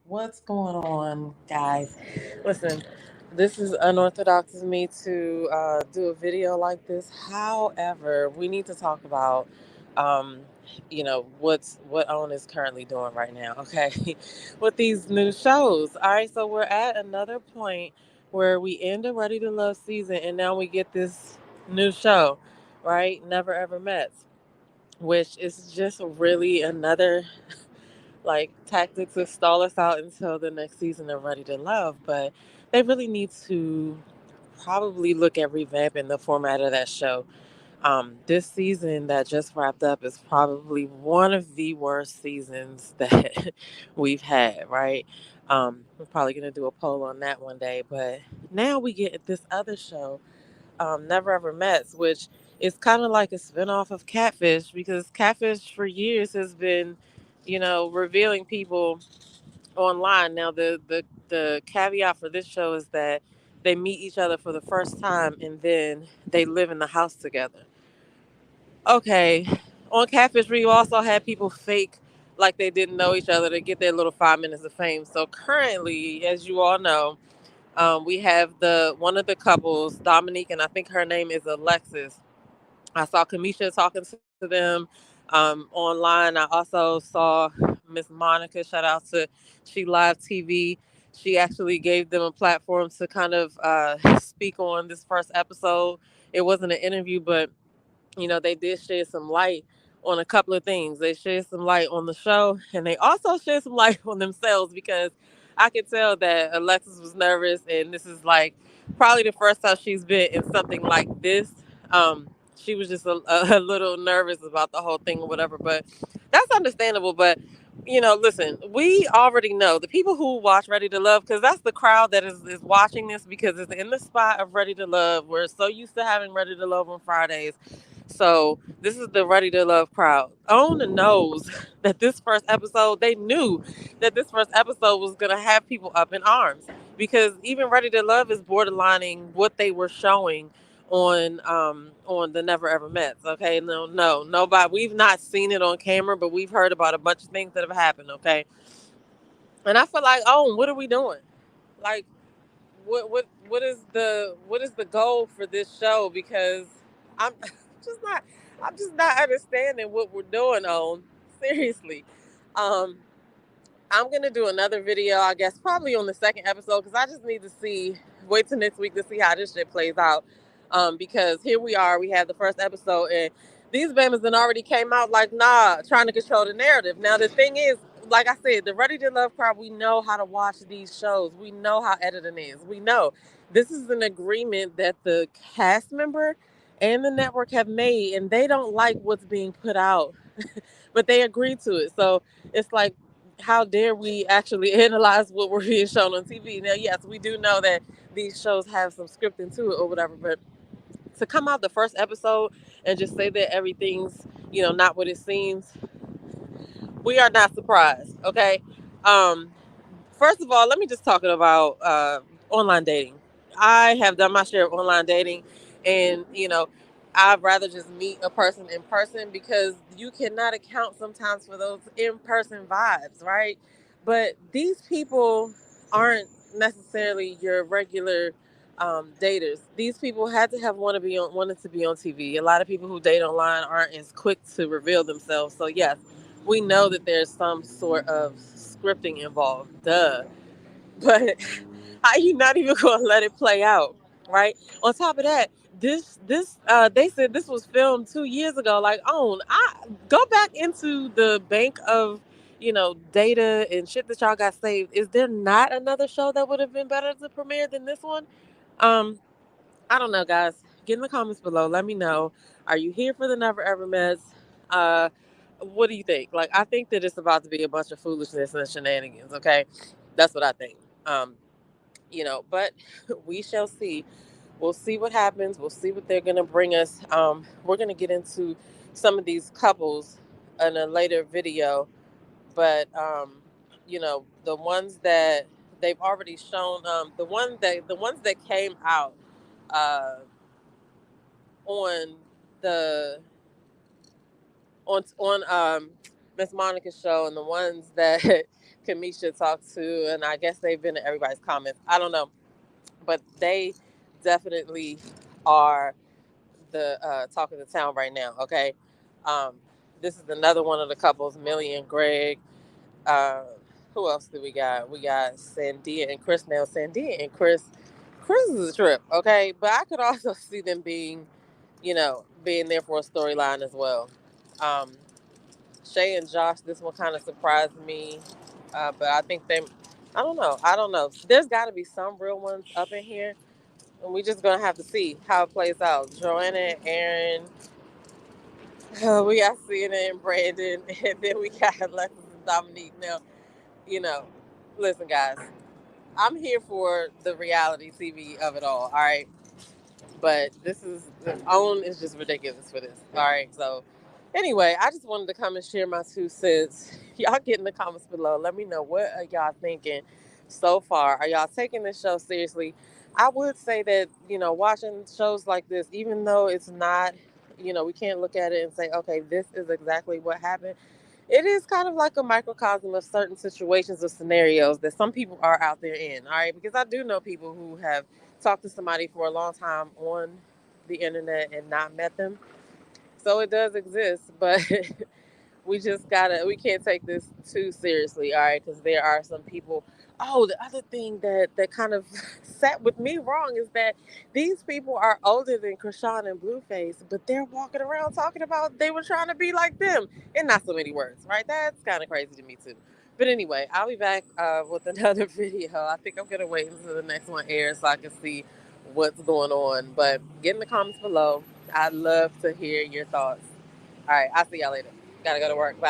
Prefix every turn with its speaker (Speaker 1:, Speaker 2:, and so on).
Speaker 1: What's going on, guys? Listen, this is unorthodox of me to do a video like this. However, we need to talk about, um, what OWN is currently doing right now. Okay, with these new shows. All right, so we're at another point where we end a Ready to Love season, and now we get this new show, right? Never Ever Mets, which is just really another like tactics to stall us out until the next season of Ready to Love, but they really need to probably look at revamping the format of that show. This season that just wrapped up is probably one of the worst seasons that we've had, right? We're probably going to do a poll on that one day, but now we get this other show, Never Ever Mets, which is kind of like a spinoff of Catfish because Catfish for years has been, revealing people online. Now the caveat for this show is that they meet each other for the first time and then they live in the house together. Okay, on Catfish, we also had people fake like they didn't know each other to get their little 5 minutes of fame. So currently, as you all know, we have the one of the couples, Dominique, and I think her name is Alexis. I saw Kamisha talking to them online. I also saw Miss Monica. Shout out to She Live TV. She actually gave them a platform to kind of speak on this first episode. It wasn't an interview, but they did shed some light on a couple of things. They shed some light on the show, and they also shed some light on themselves because I could tell that Alexis was nervous, and this is like probably the first time she's been in something like this. She was just a little nervous about the whole thing or whatever, but that's understandable. But listen, we already know the people who watch Ready to Love because that's the crowd that is watching this because it's in the spot of Ready to Love. We're so used to having Ready to Love on Fridays, so this is the Ready to Love crowd. Own knows that this first episode, they knew that this first episode was gonna have people up in arms because even Ready to Love is borderlining what they were showing on the Never Ever Mets. Okay, no, nobody. We've not seen it on camera, but we've heard about a bunch of things that have happened. Okay, and I feel like, oh, what are we doing? Like, what is the goal for this show? Because I'm just not I'm just not understanding what we're doing on seriously. Um, I'm gonna do another video, I guess, probably on the second episode because I just need to see. Wait till next week to see how this shit plays out. Because here we are, we have the first episode, and these babies then already came out like, nah, trying to control the narrative. Now the thing is, like I said, the Ready to Love crowd, we know how to watch these shows. We know how editing is. We know this is an agreement that the cast member and the network have made, and they don't like what's being put out, but they agreed to it. So it's like, how dare we actually analyze what we're being shown on TV? Now, yes, we do know that these shows have some scripting to it or whatever, but to come out the first episode and just say that everything's, not what it seems, we are not surprised. Okay. Um, First of all, let me just talk about online dating. I have done my share of online dating, and I'd rather just meet a person in person because you cannot account sometimes for those in person vibes, right? But these people aren't necessarily your regular daters. These people had to have wanted to be on TV. A lot of people who date online aren't as quick to reveal themselves. So yes, we know that there's some sort of scripting involved. Duh. But how you not even gonna let it play out, right? On top of that, this they said this was filmed 2 years ago. Like, I go back into the bank of data and shit that y'all got saved. Is there not another show that would have been better to premiere than this one? Um, I don't know, guys. Get in the comments below. Let me know. Are you here for the Never Ever Mess? Uh, what do you think? Like, I think that it's about to be a bunch of foolishness and shenanigans. Okay, that's what I think. But we shall see. We'll see what happens. We'll see what they're gonna bring us. We're gonna get into some of these couples in a later video, but the ones that they've already shown, the ones that came out uh, on the on Miss Monica's show, and the ones that Kamisha talked to, and I guess they've been in everybody's comments. I don't know, but they definitely are the talk of the town right now. Okay, um, this is another one of the couples, Millie and Greg. Uh, who else do we got? We got Sandia and Chris. Now, Sandia and Chris is a trip. Okay, but I could also see them being, being there for a storyline as well. Um, Shay and Josh, this one kind of surprised me, but I think they. I don't know. I don't know. There's got to be some real ones up in here, and we just gonna have to see how it plays out. Joanna and Aaron, we got Cena and Brandon, and then we got Alexis and Dominique. Now, you know, listen, guys, I'm here for the reality TV of it all. All right, but this is the own is just ridiculous for this. All right, so anyway, I just wanted to come and share my 2 cents. Y'all get in the comments below. Let me know, what are y'all thinking so far. Are y'all taking this show seriously? I would say that, watching shows like this, even though it's not, we can't look at it and say, okay, this is exactly what happened. It is kind of like a microcosm of certain situations or scenarios that some people are out there in. All right, because I do know people who have talked to somebody for a long time on the internet and not met them. So it does exist, but we can't take this too seriously, all right? Because there are some people. Oh, the other thing that kind of sat with me wrong is that these people are older than Krishan and Blueface, but they're walking around talking about they were trying to be like them, in not so many words, right? That's kind of crazy to me too. But anyway, I'll be back with another video. I think I'm gonna wait until the next one airs so I can see what's going on. But get in the comments below. I'd love to hear your thoughts. All right, I'll see y'all later. Gotta go to work. Bye.